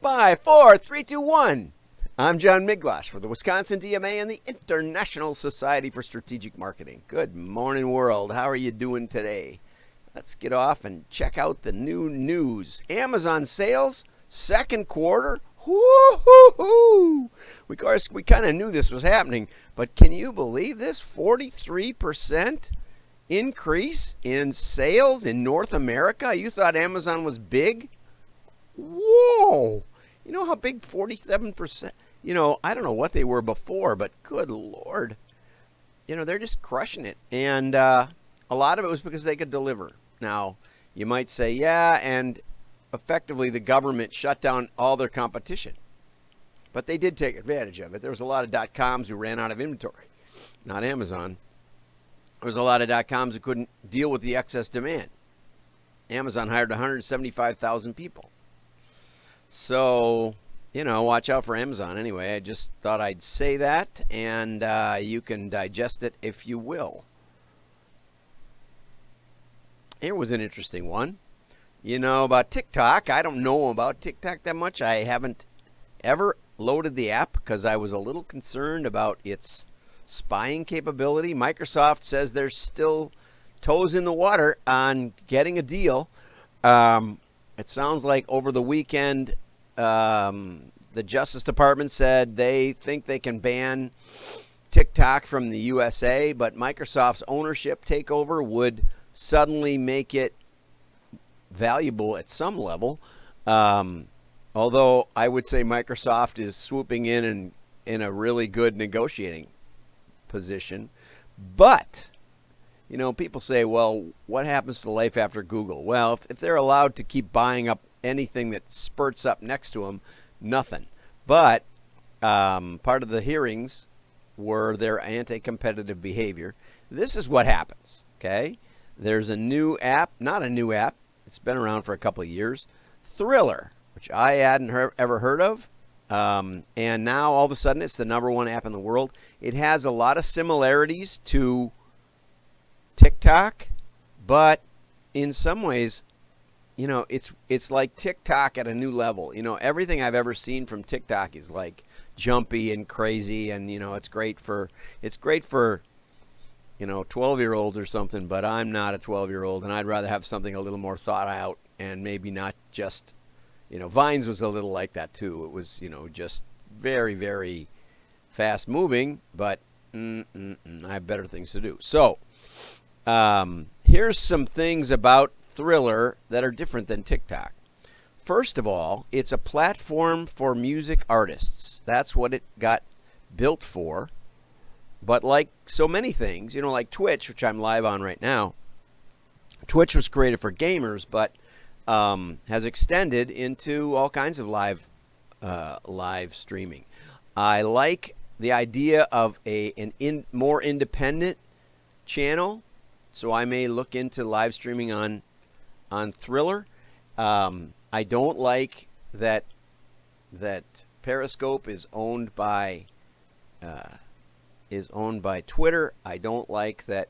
5, 4, 3, 2, 1. I'm John Miglash for the Wisconsin DMA and the International Society for Strategic Marketing. Good morning, world. How are you doing today? Let's get off and check out the new news. Amazon sales, second quarter. Woo-hoo-hoo! Of course, we kind of knew this was happening, but can you believe this? 43% increase in sales in North America? You thought Amazon was big? Whoa! You know how big 47%? I don't know what they were before, but good Lord. They're just crushing it. And a lot of it was because they could deliver. Now, you might say, yeah, and effectively the government shut down all their competition. But they did take advantage of it. There was a lot of .coms who ran out of inventory. Not Amazon. There was a lot of .coms who couldn't deal with the excess demand. Amazon hired 175,000 people. So, watch out for Amazon anyway. I just thought I'd say that, and you can digest it if you will. Here was an interesting one. About TikTok. I don't know about TikTok that much. I haven't ever loaded the app because I was a little concerned about its spying capability. Microsoft says there's still toes in the water on getting a deal. It sounds like over the weekend, the Justice Department said they think they can ban TikTok from the USA, but Microsoft's ownership takeover would suddenly make it valuable at some level. Although I would say Microsoft is swooping in a really good negotiating position. But people say, well, what happens to life after Google? Well, if they're allowed to keep buying up anything that spurts up next to them, nothing. But part of the hearings were their anti-competitive behavior. This is what happens, okay? There's a new app, not a new app. It's been around for a couple of years. Thriller, which I hadn't ever heard of. And now all of a sudden it's the #1 app in the world. It has a lot of similarities to TikTok, but in some ways, it's like TikTok at a new level. Everything I've ever seen from TikTok is like jumpy and crazy, and it's great for 12-year-olds or something, but I'm not a 12-year-old, and I'd rather have something a little more thought out and maybe not just, Vines was a little like that too. It was, just very, very fast moving, but I have better things to do. So, here's some things about Thriller that are different than TikTok. First of all, it's a platform for music artists. That's what it got built for. But like so many things, like Twitch, which I'm live on right now, Twitch was created for gamers, but has extended into all kinds of live streaming. I like the idea of an more independent channel, so I may look into live streaming on Thriller. I don't like that Periscope is owned by Twitter. I don't like that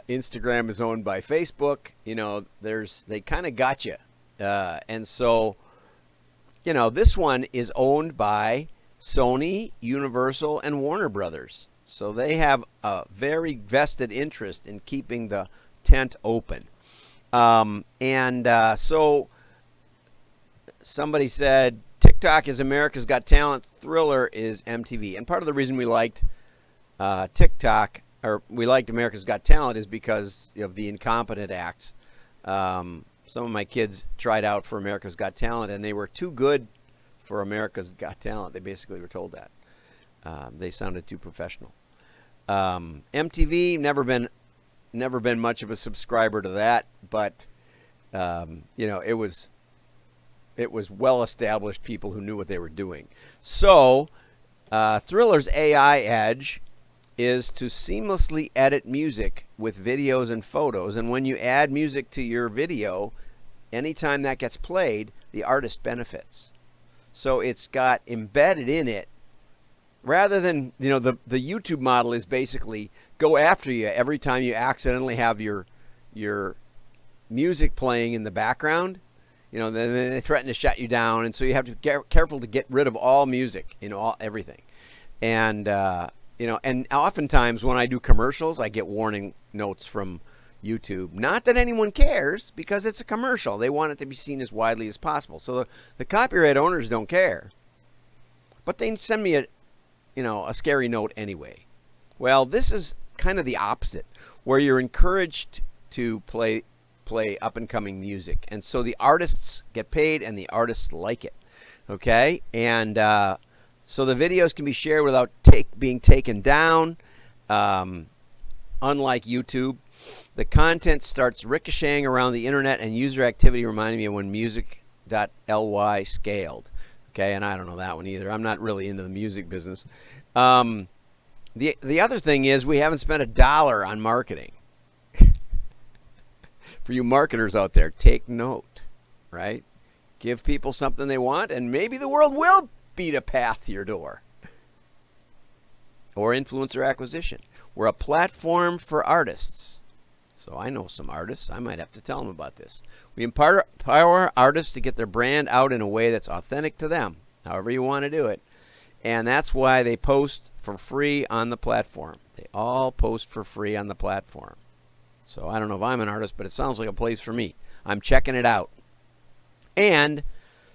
Instagram is owned by Facebook. They kind of got you, and so this one is owned by Sony, Universal, and Warner Brothers. So they have a very vested interest in keeping the tent open. So somebody said TikTok is America's Got Talent, Thriller is MTV. And part of the reason we liked TikTok, or we liked America's Got Talent, is because of the incompetent acts. Some of my kids tried out for America's Got Talent, and they were too good for America's Got Talent. They basically were told that. They sounded too professional. MTV, never been much of a subscriber to that, but it was well-established people who knew what they were doing. So Thriller's AI edge is to seamlessly edit music with videos and photos, and when you add music to your video, anytime that gets played, the artist benefits. So it's got embedded in it, rather than, the YouTube model is basically go after you every time you accidentally have your music playing in the background. then they threaten to shut you down, and so you have to be careful to get rid of all music, everything. And and oftentimes when I do commercials, I get warning notes from YouTube. Not that anyone cares, because it's a commercial. They want it to be seen as widely as possible. So the copyright owners don't care, but they send me a scary note anyway. Well, this is kind of the opposite, where you're encouraged to play up and coming music, and so the artists get paid and the artists like it. Okay, and so the videos can be shared without being taken down. Unlike YouTube, the content starts ricocheting around the internet, and user activity reminded me of when music.ly scaled. Okay, and I don't know that one either. I'm not really into the music business. The other thing is, we haven't spent $1 on marketing. For you marketers out there, take note, right? Give people something they want, and maybe the world will beat a path to your door. Or influencer acquisition. We're a platform for artists. So I know some artists. I might have to tell them about this. We empower artists to get their brand out in a way that's authentic to them, however you want to do it. And that's why they post for free on the platform. They all post for free on the platform. So I don't know if I'm an artist, but it sounds like a place for me. I'm checking it out. And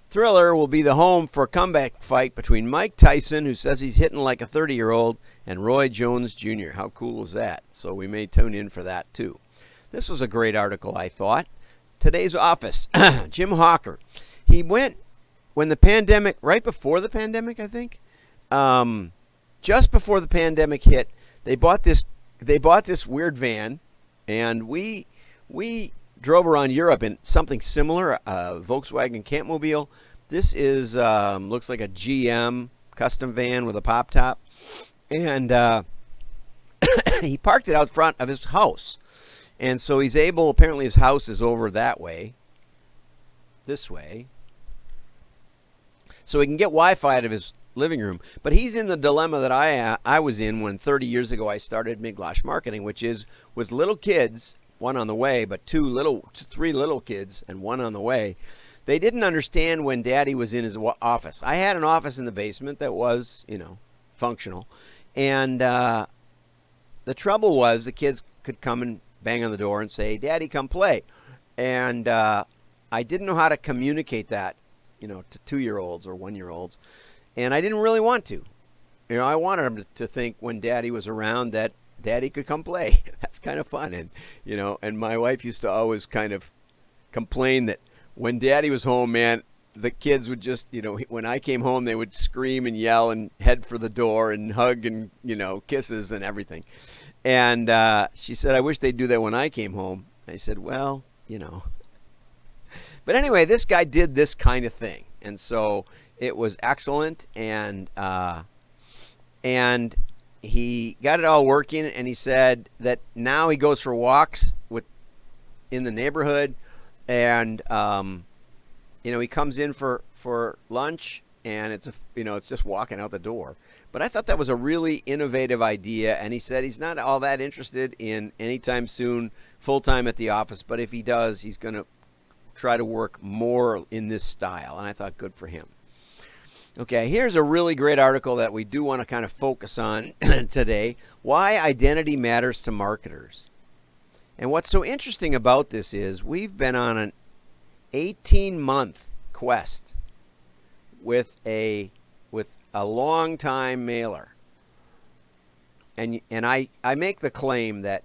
Thriller will be the home for a comeback fight between Mike Tyson, who says he's hitting like a 30-year-old, and Roy Jones Jr. How cool is that? So we may tune in for that too. This was a great article, I thought. Today's Office, Jim Hawker. He went when the pandemic, right before the pandemic, I think, just before the pandemic hit. They bought this weird van. And we drove around Europe in something similar, a Volkswagen Campmobile. This is looks like a GM custom van with a pop top, and he parked it out front of his house. And so he's able. Apparently, his house is over that way, this way, so he can get Wi-Fi out of his living room. But he's in the dilemma that I was in when 30 years ago I started Miglosh Marketing, which is with little kids, one on the way, but three little kids and one on the way. They didn't understand when Daddy was in his office. I had an office in the basement that was, functional. And the trouble was the kids could come and bang on the door and say, "Daddy, come play." And I didn't know how to communicate that, to 2-year-olds or 1-year-olds. And I didn't really want to. I wanted them to think when Daddy was around that Daddy could come play. That's kind of fun. And, and my wife used to always kind of complain that when Daddy was home, man, the kids would just, when I came home, they would scream and yell and head for the door and hug and, kisses and everything. And she said, "I wish they'd do that when I came home." I said, well, But anyway, this guy did this kind of thing. And so it was excellent, and he got it all working. And he said that now he goes for walks in the neighborhood, and he comes in for lunch, and it's just walking out the door. But I thought that was a really innovative idea, and he said he's not all that interested in anytime soon full-time at the office, but if he does, he's going to try to work more in this style, and I thought good for him. Okay, here's a really great article that we do want to kind of focus on today. Why identity matters to marketers. And what's so interesting about this is we've been on an 18-month quest with a long-time mailer. And I make the claim that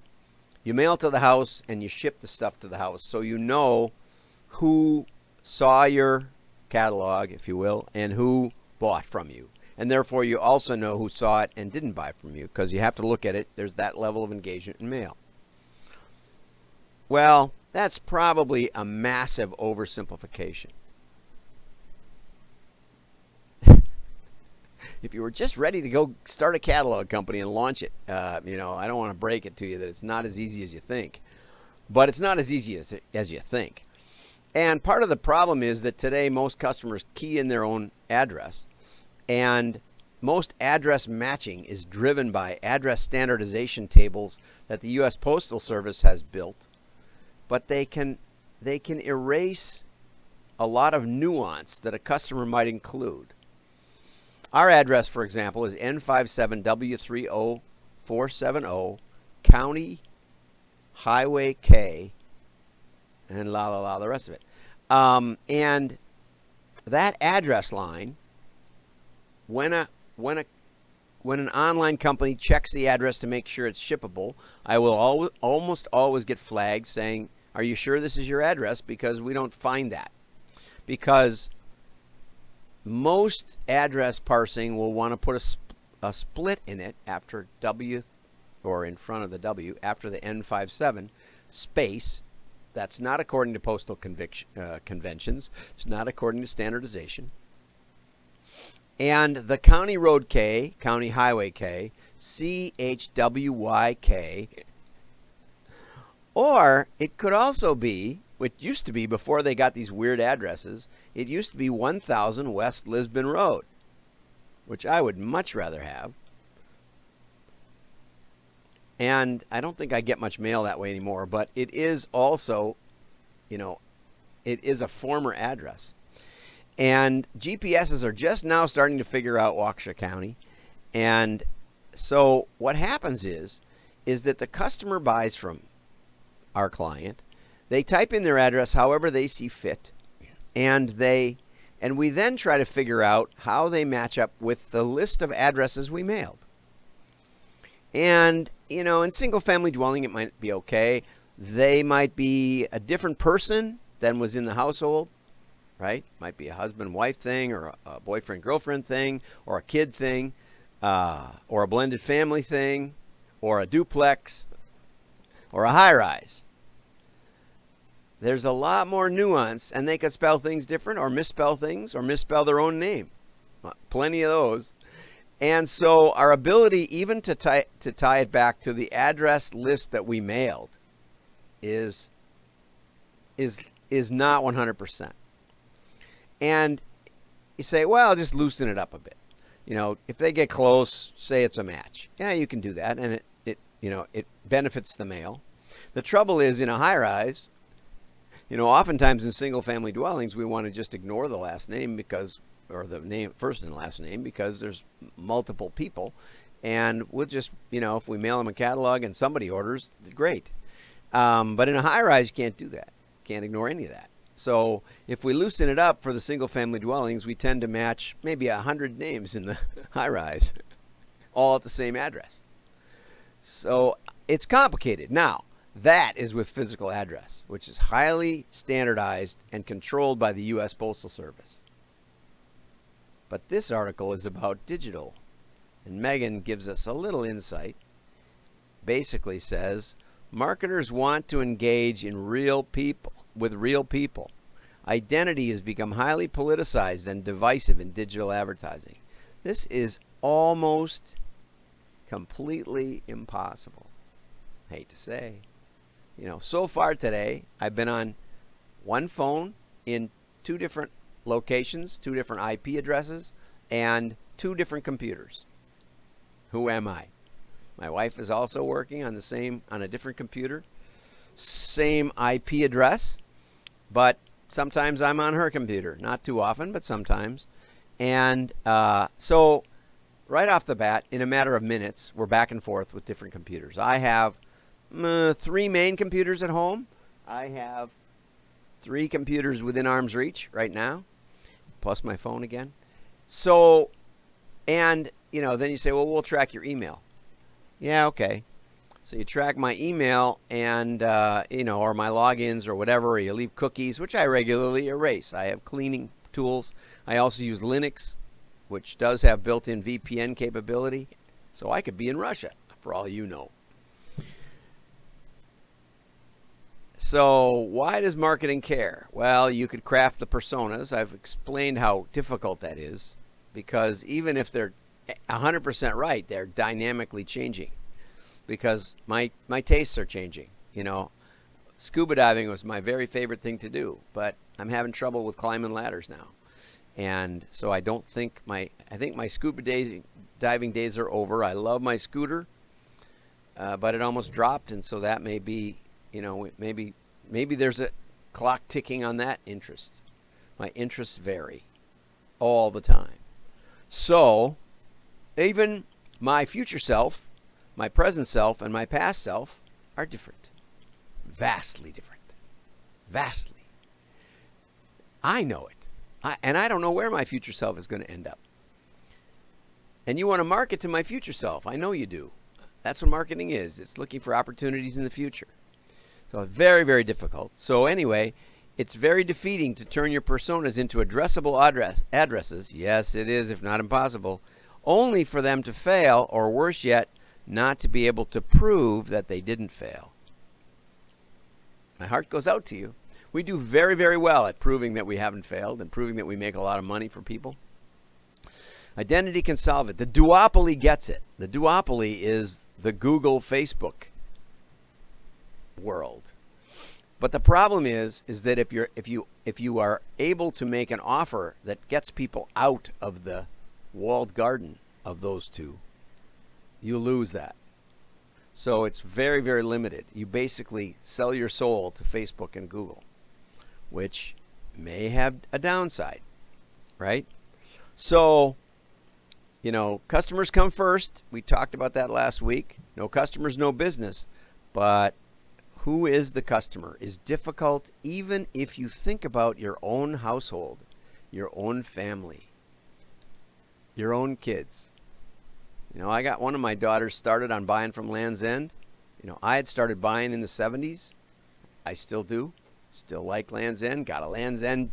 you mail to the house and you ship the stuff to the house, so you know who saw your catalog, if you will, and who bought from you. And therefore, you also know who saw it and didn't buy from you, because you have to look at it. There's that level of engagement in mail. Well, that's probably a massive oversimplification. If you were just ready to go start a catalog company and launch it, I don't want to break it to you that it's not as easy as you think. But it's not as easy as you think. And part of the problem is that today most customers key in their own address, and most address matching is driven by address standardization tables that the U.S. Postal Service has built, but they can erase a lot of nuance that a customer might include. Our address, for example, is N57W30470, County Highway K, and the rest of it. And that address line, when an online company checks the address to make sure it's shippable, I will almost always get flagged saying, "Are you sure this is your address?" Because we don't find that. Because most address parsing will want to put a split in it after W, or in front of the W, after the N57 space. That's not according to postal conventions. It's not according to standardization. And the county road K, county highway K, CHWYK, or it could also be, which used to be before they got these weird addresses, it used to be 1000 West Lisbon Road, which I would much rather have. And I don't think I get much mail that way anymore, but it is also, it is a former address. And GPSs are just now starting to figure out Waukesha County. And so what happens is that the customer buys from our client. They type in their address however they see fit. And we then try to figure out how they match up with the list of addresses we mailed. And, in single-family dwelling, it might be okay. They might be a different person than was in the household, right? Might be a husband-wife thing, or a boyfriend-girlfriend thing, or a kid thing, or a blended family thing, or a duplex, or a high-rise. There's a lot more nuance, and they could spell things different, or misspell things, or misspell their own name. Plenty of those. And so our ability even to tie it back to the address list that we mailed is not 100%. And you say, well, just loosen it up a bit. If they get close, say it's a match. Yeah, you can do that, and it benefits the mail. The trouble is, in a high-rise, oftentimes in single-family dwellings, we want to just ignore the last name or the name, first and last name, because there's multiple people, and we'll just, if we mail them a catalog and somebody orders, great. But in a high-rise, you can't do that. Can't ignore any of that. So if we loosen it up for the single-family dwellings, we tend to match maybe 100 names in the high-rise, all at the same address. So it's complicated. Now, that is with physical address, which is highly standardized and controlled by the U.S. Postal Service. But this article is about digital, and Megan gives us a little insight. Basically says, marketers want to engage with real people. Identity has become highly politicized and divisive in digital advertising. This is almost completely impossible. Hate to say. So far today, I've been on one phone in 2 different locations, 2 different IP addresses, and 2 different computers. Who am I? My wife is also working on a different computer, same IP address, but sometimes I'm on her computer. Not too often, but sometimes. And so right off the bat, in a matter of minutes, we're back and forth with different computers. I have 3 main computers at home. I have 3 computers within arm's reach right now, plus my phone again. So, and, then you say, well, we'll track your email. Yeah, okay. So you track my email and, or my logins or whatever, or you leave cookies, which I regularly erase. I have cleaning tools. I also use Linux, which does have built-in VPN capability. So I could be in Russia, for all you know. So why does marketing care? Well, you could craft the personas. I've explained how difficult that is, because even if they're 100% right, they're dynamically changing, because my tastes are changing. Scuba diving was my very favorite thing to do, but I'm having trouble with climbing ladders now. And so I think my scuba diving days are over. I love my scooter, but it almost dropped, and so that may be, maybe there's a clock ticking on that interest. My interests vary all the time. So even my future self, my present self, and my past self are different. Vastly different. Vastly. I know it. And I don't know where my future self is going to end up. And you want to market to my future self. I know you do. That's what marketing is. It's looking for opportunities in the future. So very, very difficult. So anyway, it's very defeating to turn your personas into addressable addresses. Yes, it is, if not impossible. Only for them to fail, or worse yet, not to be able to prove that they didn't fail. My heart goes out to you. We do very, very well at proving that we haven't failed and proving that we make a lot of money for people. Identity can solve it. The duopoly gets it. The duopoly is the Google, Facebook world. But the problem is that if you are able to make an offer that gets people out of the walled garden of those two, you lose that. So it's very, very limited. You basically sell your soul to Facebook and Google, which may have a downside, right? So, customers come first. We talked about that last week. No customers, no business. But who is the customer is difficult even if you think about your own household, your own family, your own kids. I got one of my daughters started on buying from Land's End. I had started buying in the 70s. I still do. Still like Land's End. Got a Land's End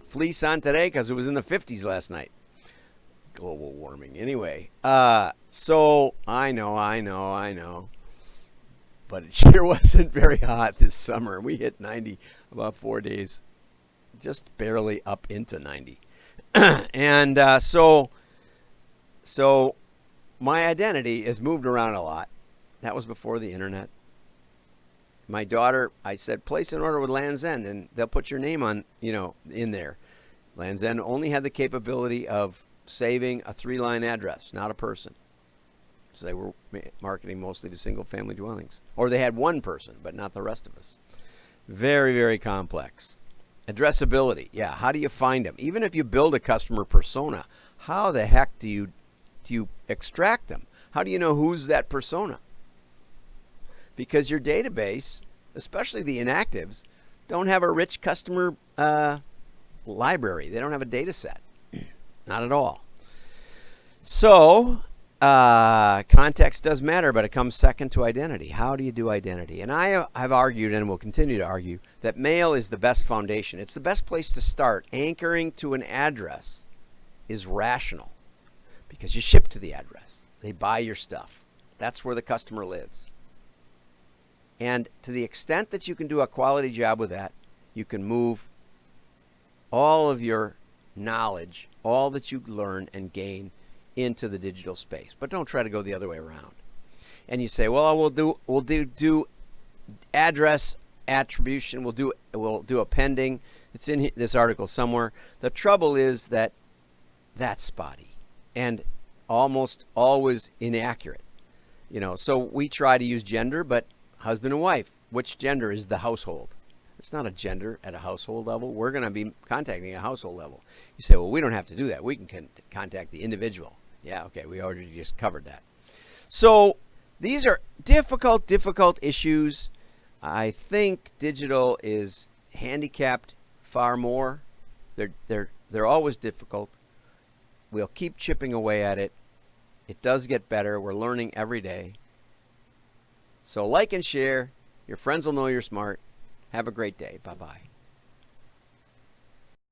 fleece on today because it was in the 50s last night. Global warming. Anyway, so I know. But it sure wasn't very hot this summer. We hit 90 about 4 days, just barely up into 90. And so my identity has moved around a lot. That was before the internet. My daughter, I said, place an order with Land's End, and they'll put your name on, in there. Land's End only had the capability of saving a 3-line address, not a person. So they were marketing mostly to single-family dwellings. Or they had one person, but not the rest of us. Very, very complex. Addressability. Yeah, how do you find them? Even if you build a customer persona, how the heck do you extract them? How do you know who's that persona? Because your database, especially the inactives, don't have a rich customer library. They don't have a data set. Not at all. So context does matter, but it comes second to identity. How do you do identity? And I have argued and will continue to argue that mail is the best foundation. It's the best place to start. Anchoring to an address is rational because you ship to the address. They buy your stuff. That's where the customer lives. And to the extent that you can do a quality job with that, you can move all of your knowledge, all that you learn and gain into the digital space. But don't try to go the other way around. And you say, well, we'll do address attribution. We'll do appending. It's in this article somewhere. The trouble is that that's spotty and almost always inaccurate. So we try to use gender, but husband and wife, which gender is the household? It's not a gender at a household level. We're going to be contacting a household level. You say, well, we don't have to do that. We can contact the individual. Yeah, okay, we already just covered that. So these are difficult issues. I think digital is handicapped far more. They're always difficult. We'll keep chipping away at it. It does get better. We're learning every day. So like and share. Your friends will know you're smart. Have a great day. Bye-bye.